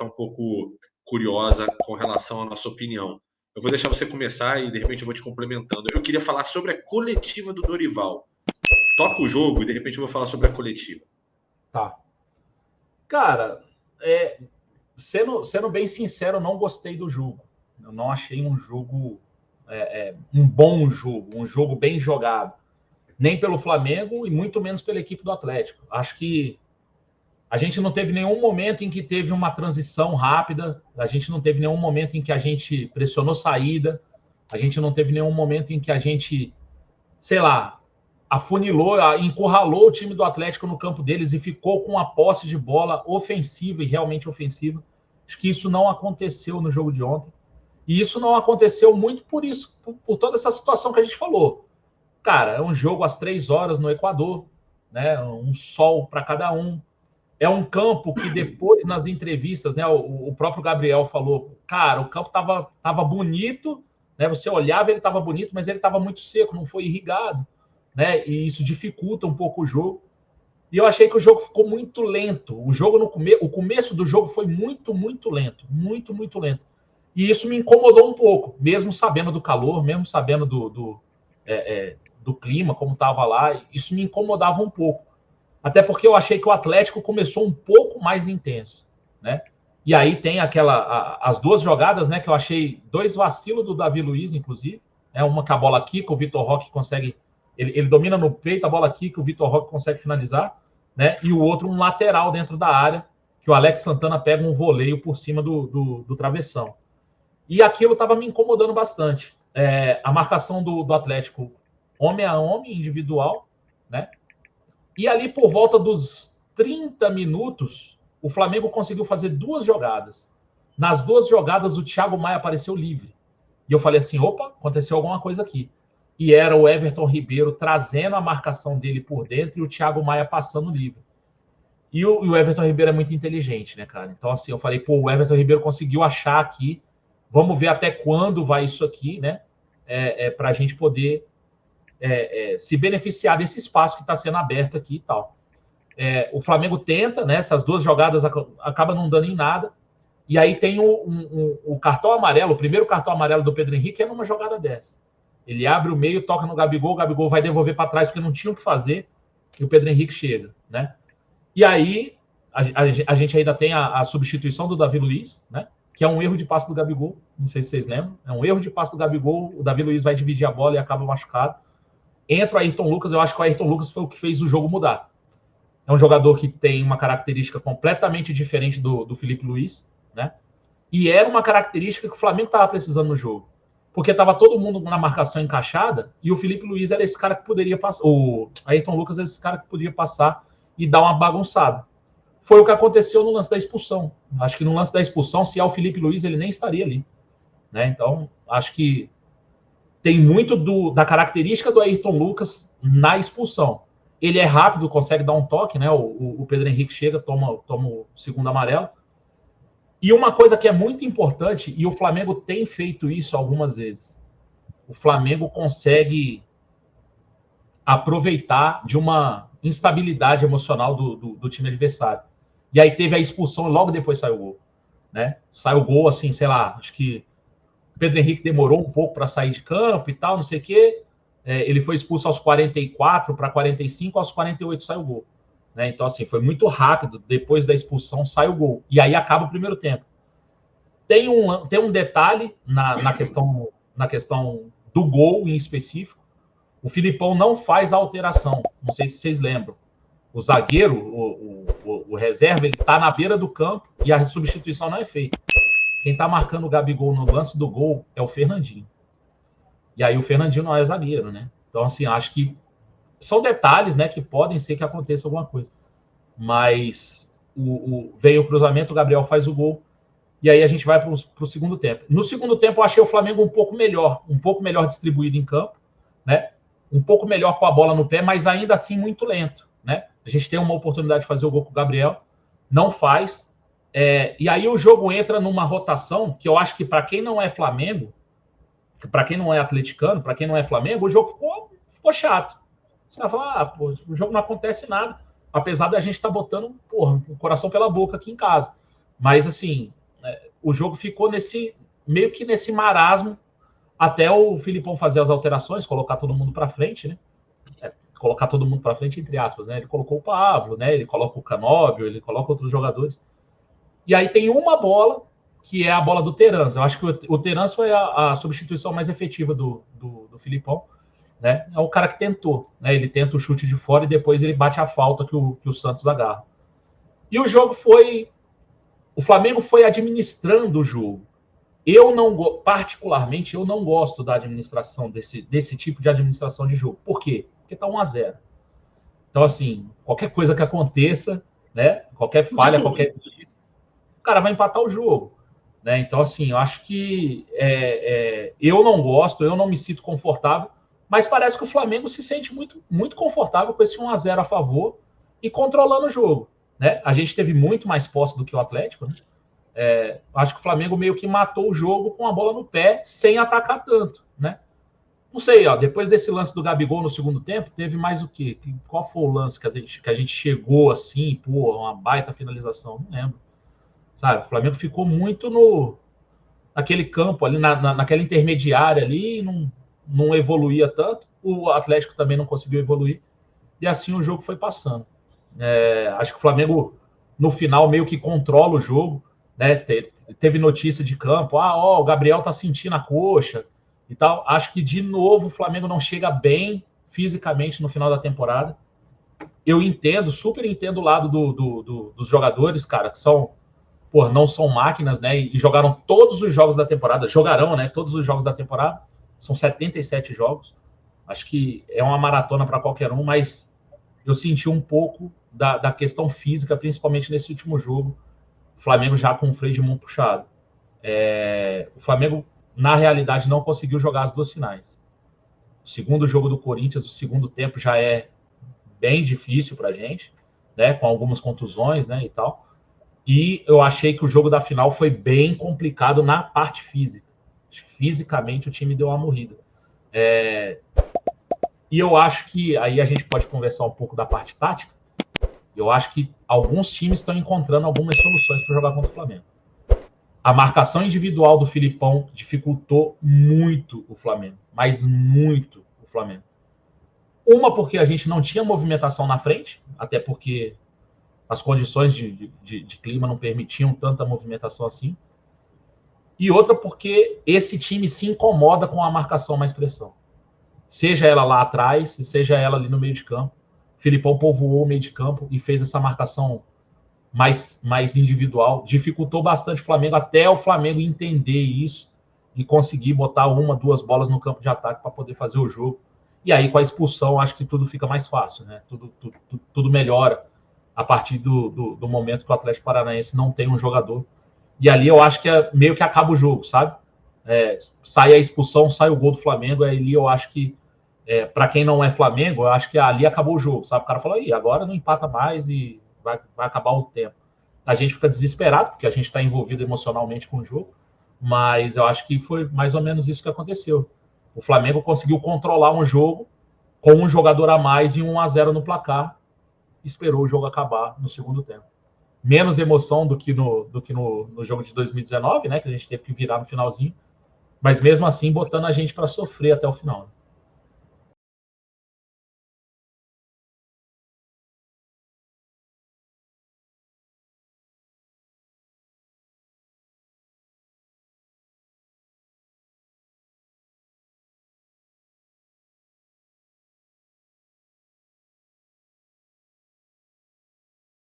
está um pouco curiosa com relação à nossa opinião. Eu vou deixar você começar e, de repente, eu vou te complementando. Eu queria falar sobre a coletiva do Dorival. Toca o jogo e, de repente, eu vou falar sobre a coletiva. Tá. Cara, sendo bem sincero, eu não gostei do jogo. Eu não achei um jogo, um bom jogo, um jogo bem jogado. Nem pelo Flamengo e muito menos pela equipe do Atlético. Acho que a gente não teve nenhum momento em que teve uma transição rápida, a gente não teve nenhum momento em que a gente pressionou saída, a gente não teve nenhum momento em que a gente, sei lá, afunilou, encurralou o time do Atlético no campo deles e ficou com a posse de bola ofensiva e realmente ofensiva. Acho que isso não aconteceu no jogo de ontem. E isso não aconteceu muito por isso, por toda essa situação que a gente falou. Cara, é um jogo às 3 horas no Equador, né? Um sol para cada um. É um campo que depois, nas entrevistas, né, o próprio Gabriel falou, cara, o campo tava bonito, né? Você olhava, ele estava bonito, mas ele estava muito seco, não foi irrigado, né? E isso dificulta um pouco o jogo. E eu achei que o jogo ficou muito lento. O jogo o começo do jogo foi muito, muito lento, muito, muito lento. E isso me incomodou um pouco, mesmo sabendo do calor, mesmo sabendo do clima, como estava lá, isso me incomodava um pouco. Até porque eu achei que o Atlético começou um pouco mais intenso, né? E aí tem as duas jogadas, né? Que eu achei 2 vacilos do Davi Luiz, inclusive. Né, uma com a bola aqui, que o Vitor Roque consegue. Ele domina no peito a bola aqui, que o Vitor Roque consegue finalizar, né? E o outro, um lateral dentro da área, que o Alex Santana pega um voleio por cima do travessão. E aquilo estava me incomodando bastante. A marcação do Atlético, homem a homem, individual, né? E ali, por volta dos 30 minutos, o Flamengo conseguiu fazer 2 jogadas. Nas 2 jogadas, o Thiago Maia apareceu livre. E eu falei assim, opa, aconteceu alguma coisa aqui. E era o Everton Ribeiro trazendo a marcação dele por dentro e o Thiago Maia passando livre. E o Everton Ribeiro é muito inteligente, né, cara? Então, assim, eu falei, pô, o Everton Ribeiro conseguiu achar aqui. Vamos ver até quando vai isso aqui, né? Para a gente poder se beneficiar desse espaço que está sendo aberto aqui e tal. O Flamengo tenta, né? Essas 2 jogadas acabam não dando em nada. E aí tem o cartão amarelo, o primeiro cartão amarelo do Pedro Henrique é numa jogada dessa. Ele abre o meio, toca no Gabigol, o Gabigol vai devolver para trás porque não tinha o que fazer e o Pedro Henrique chega, né? E aí a gente ainda tem a substituição do Davi Luiz, né? Que é um erro de passe do Gabigol, não sei se vocês lembram, é um erro de passe do Gabigol, o Davi Luiz vai dividir a bola e acaba machucado. Entra o Ayrton Lucas, eu acho que o Ayrton Lucas foi o que fez o jogo mudar. É um jogador que tem uma característica completamente diferente do Felipe Luiz, né? E era uma característica que o Flamengo estava precisando no jogo. Porque estava todo mundo na marcação encaixada e o Felipe Luiz era esse cara que poderia passar. O Ayrton Lucas era esse cara que poderia passar e dar uma bagunçada. Foi o que aconteceu no lance da expulsão. Acho que no lance da expulsão, se é o Felipe Luiz, ele nem estaria ali, né? Então, acho que tem muito da característica do Ayrton Lucas na expulsão. Ele é rápido, consegue dar um toque, né? O Pedro Henrique chega, toma o segundo amarelo. E uma coisa que é muito importante, e o Flamengo tem feito isso algumas vezes, o Flamengo consegue aproveitar de uma instabilidade emocional do time adversário. E aí teve a expulsão e logo depois saiu o gol, né? Saiu o gol, assim, sei lá, acho que o Pedro Henrique demorou um pouco para sair de campo e tal, não sei o quê. Ele foi expulso aos 44 para 45, aos 48 saiu o gol. Né? Então, assim, foi muito rápido. Depois da expulsão, sai o gol. E aí acaba o primeiro tempo. Tem um detalhe na questão do gol em específico. O Filipão não faz a alteração. Não sei se vocês lembram. O zagueiro, o reserva, ele está na beira do campo e a substituição não é feita. Quem está marcando o Gabigol no lance do gol é o Fernandinho. E aí o Fernandinho não é zagueiro, né? Então, assim, acho que são detalhes, né, que podem ser que aconteça alguma coisa. Mas veio o cruzamento, o Gabriel faz o gol, e aí a gente vai para o segundo tempo. No segundo tempo, eu achei o Flamengo um pouco melhor distribuído em campo, né? Um pouco melhor com a bola no pé, mas ainda assim muito lento, né? A gente tem uma oportunidade de fazer o gol com o Gabriel, não faz. E aí o jogo entra numa rotação que eu acho que para quem não é Flamengo, para quem não é atleticano, para quem não é Flamengo, o jogo ficou chato. Você vai falar, pô, o jogo não acontece nada, apesar da gente estar botando, porra, o coração pela boca aqui em casa. Mas, assim, o jogo ficou meio que nesse marasmo até o Filipão fazer as alterações, colocar todo mundo para frente, né? Colocar todo mundo para frente, entre aspas, né? Ele colocou o Pablo, né? Ele coloca o Canóbio, ele coloca outros jogadores. E aí tem uma bola, que é a bola do Terans. Eu acho que o Terans foi a substituição mais efetiva do Filipão, né? É o cara que tentou, né? Ele tenta o chute de fora e depois ele bate a falta que o Santos agarra. E o jogo o Flamengo foi administrando o jogo. Particularmente, eu não gosto da administração desse tipo de administração de jogo. Por quê? Porque tá 1-0. Então, assim, qualquer coisa que aconteça, né? Qualquer falha, qualquer coisa, o cara vai empatar o jogo, né? Então, assim, eu acho que eu não gosto, eu não me sinto confortável, mas parece que o Flamengo se sente muito, muito confortável com esse 1-0 a favor e controlando o jogo, né? A gente teve muito mais posse do que o Atlético, né? Acho que o Flamengo meio que matou o jogo com a bola no pé, sem atacar tanto, né? Não sei, ó, depois desse lance do Gabigol no segundo tempo, teve mais o quê? Qual foi o lance que a gente chegou assim, pô, uma baita finalização? Não lembro. Sabe, o Flamengo ficou muito naquele campo ali, naquela intermediária ali, não evoluía tanto. O Atlético também não conseguiu evoluir. E assim o jogo foi passando. Acho que o Flamengo, no final, meio que controla o jogo, né? Teve notícia de campo, o Gabriel tá sentindo a coxa e tal. Acho que, de novo, o Flamengo não chega bem fisicamente no final da temporada. Eu entendo, super entendo o lado dos jogadores, cara, que não são máquinas, né? E jogaram todos os jogos da temporada, jogarão, né? Todos os jogos da temporada, são 77 jogos. Acho que é uma maratona para qualquer um, mas eu senti um pouco da questão física, principalmente nesse último jogo. O Flamengo já com o freio de mão puxado. O Flamengo, na realidade, não conseguiu jogar as duas finais. O segundo jogo do Corinthians, o segundo tempo já é bem difícil para a gente, né? Com algumas contusões, né? E tal. E eu achei que o jogo da final foi bem complicado na parte física. Fisicamente, o time deu uma morrida. E eu acho que aí a gente pode conversar um pouco da parte tática. Eu acho que alguns times estão encontrando algumas soluções para jogar contra o Flamengo. A marcação individual do Filipão dificultou muito o Flamengo, mas muito o Flamengo. Uma, porque a gente não tinha movimentação na frente, até porque as condições de clima não permitiam tanta movimentação assim. E outra, porque esse time se incomoda com a marcação mais pressão. Seja ela lá atrás, seja ela ali no meio de campo. Filipão povoou o meio de campo e fez essa marcação mais individual. Dificultou bastante o Flamengo, até o Flamengo entender isso e conseguir botar 1, 2 bolas no campo de ataque para poder fazer o jogo. E aí, com a expulsão, acho que tudo fica mais fácil, né? Tudo melhora a partir do momento que o Atlético Paranaense não tem um jogador. E ali eu acho que meio que acaba o jogo, sabe? Sai a expulsão, sai o gol do Flamengo, aí ali eu acho que para quem não é Flamengo, eu acho que ali acabou o jogo, sabe? O cara falou, agora não empata mais e vai acabar o tempo. A gente fica desesperado, porque a gente está envolvido emocionalmente com o jogo, mas eu acho que foi mais ou menos isso que aconteceu. O Flamengo conseguiu controlar um jogo com um jogador a mais e 1-0 no placar, esperou o jogo acabar no segundo tempo. Menos emoção do que no jogo de 2019, né? Que a gente teve que virar no finalzinho, mas mesmo assim botando a gente para sofrer até o final.